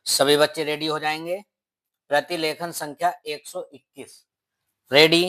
सभी बच्चे रेडी हो जाएंगे। प्रतिलेखन संख्या 121। Ready,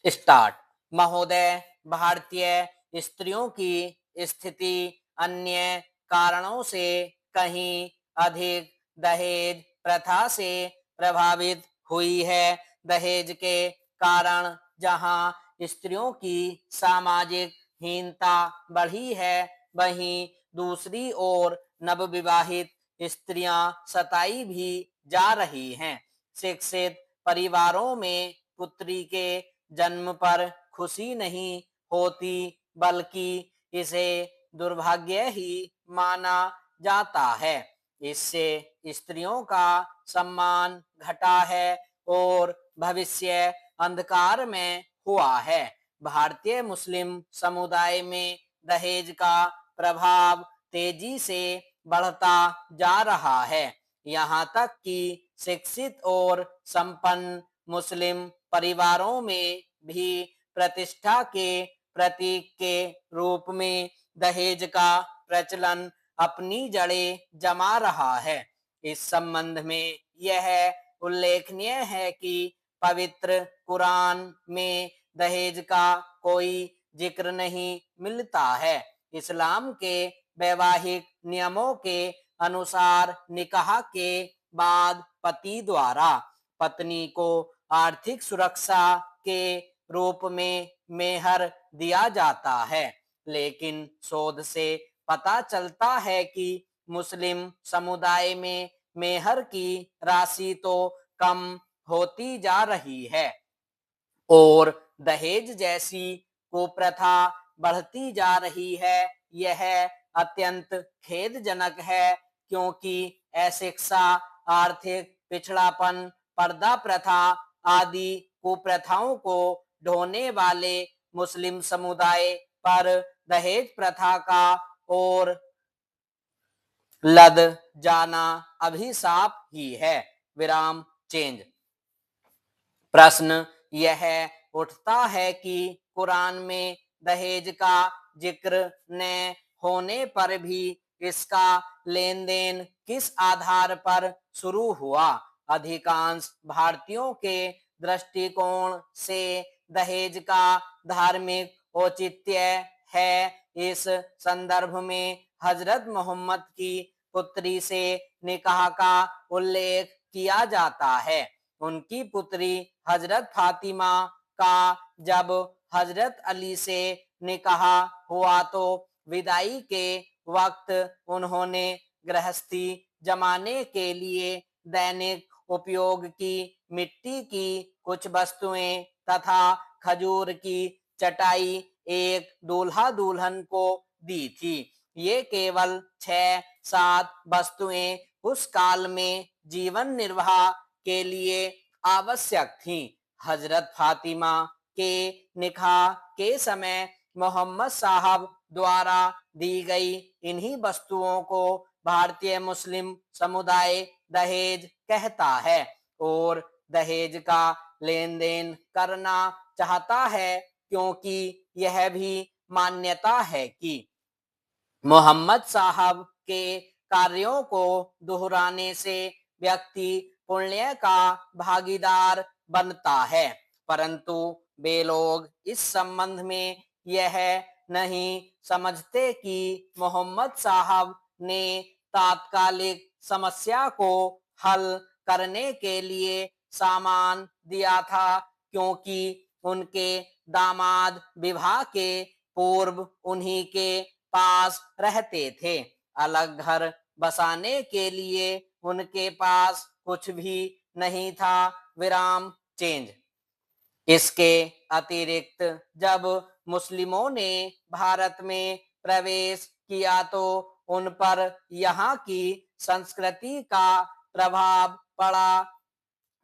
start. महोदय, भारतीय स्त्रियों की स्थिति अन्य कारणों से कहीं अधिक दहेज प्रथा से प्रभावित हुई है। दहेज के कारण जहां स्त्रियों की सामाजिक हीनता बढ़ी है, वहीं दूसरी ओर नवविवाहित स्त्रियां सताई भी जा रही हैं। शिक्षित परिवारों में पुत्री के जन्म पर खुशी नहीं होती, बल्कि इसे दुर्भाग्य ही माना जाता है। इससे स्त्रियों का सम्मान घटा है और भविष्य अंधकार में हुआ है। भारतीय मुस्लिम समुदाय में दहेज का प्रभाव तेजी से बढ़ता जा रहा है। यहाँ तक कि शिक्षित और संपन्न मुस्लिम परिवारों में भी प्रतिष्ठा के प्रतीक के रूप में दहेज का प्रचलन अपनी जड़ें जमा रहा है। इस संबंध में यह उल्लेखनीय है कि पवित्र कुरान में दहेज का कोई जिक्र नहीं मिलता है। इस्लाम के वैवाहिक नियमों के अनुसार निकाह के बाद पति द्वारा पत्नी को आर्थिक सुरक्षा के रूप में मेहर दिया जाता है। लेकिन शोध से पता चलता है कि मुस्लिम समुदाय में मेहर की राशि तो कम होती जा रही है और दहेज जैसी कुप्रथा बढ़ती जा रही है। यह अत्यंत खेदजनक है, क्योंकि अशिक्षा, आर्थिक पिछड़ापन, पर्दा प्रथा आदि कुप्रथाओं को ढोने वाले मुस्लिम समुदाय पर दहेज प्रथा का और लद जाना अभिशाप ही है। विराम चेंज। प्रश्न यह उठता है कि कुरान में दहेज का जिक्र न होने पर भी इसका लेन देन किस आधार पर शुरू हुआ? अधिकांश भारतीयों के दृष्टिकोण से दहेज का धार्मिक औचित्य है। इस संदर्भ में हजरत मोहम्मद की पुत्री से निकाह का उल्लेख किया जाता है। उनकी पुत्री हजरत फातिमा का जब हजरत अली से निकाह हुआ तो विदाई के वक्त उन्होंने गृहस्थी जमाने के लिए दैनिक उपयोग की मिट्टी की कुछ वस्तुएं तथा खजूर की चटाई एक दूल्हा दुल्हन को दी थी। ये केवल 6-7 वस्तुएं उस काल में जीवन निर्वाह के लिए आवश्यक थी। हजरत फातिमा के निकाह के समय मोहम्मद साहब द्वारा दी गई इन्हीं वस्तुओं को भारतीय मुस्लिम समुदाय दहेज कहता है और दहेज का लेन देन करना चाहता है, क्योंकि यह भी मान्यता है कि मोहम्मद साहब के कार्यों को दोहराने से व्यक्ति पुण्य का भागीदार बनता है। परंतु वे लोग इस संबंध में यह नहीं समझते कि मोहम्मद साहब ने तात्कालिक समस्या को हल करने के लिए सामान दिया था, क्योंकि उनके दामाद विवाह के पूर्व उन्हीं के पास रहते थे। अलग घर बसाने के लिए उनके पास कुछ भी नहीं था। विराम चेंज। इसके अतिरिक्त जब मुस्लिमों ने भारत में प्रवेश किया तो उन पर यहाँ की संस्कृति का प्रभाव पड़ा।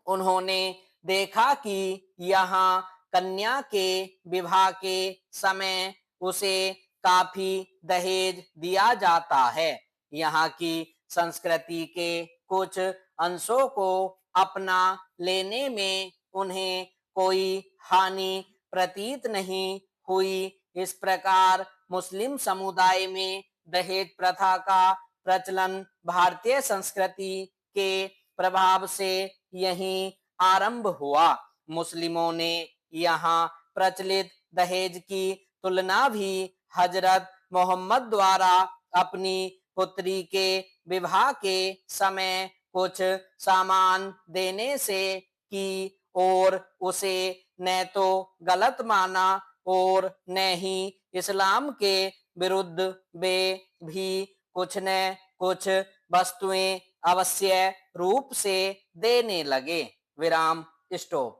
उन्होंने देखा कि यहाँ कन्या के विवाह के समय उसे काफी दहेज दिया जाता है। यहाँ की संस्कृति के कुछ अंशों को अपना लेने में उन्हें कोई हानि प्रतीत नहीं हुई। इस प्रकार मुस्लिम समुदाय में दहेज प्रथा का प्रचलन भारतीय संस्कृति के प्रभाव से यही आरंभ हुआ। मुस्लिमों ने यहाँ प्रचलित दहेज की तुलना भी हजरत मोहम्मद द्वारा अपनी पुत्री के विवाह के समय कुछ सामान देने से की और उसे न तो गलत माना और न ही इस्लाम के विरुद्ध वे भी कुछ न कुछ वस्तुएं अवश्य रूप से देने लगे। विराम स्टॉप।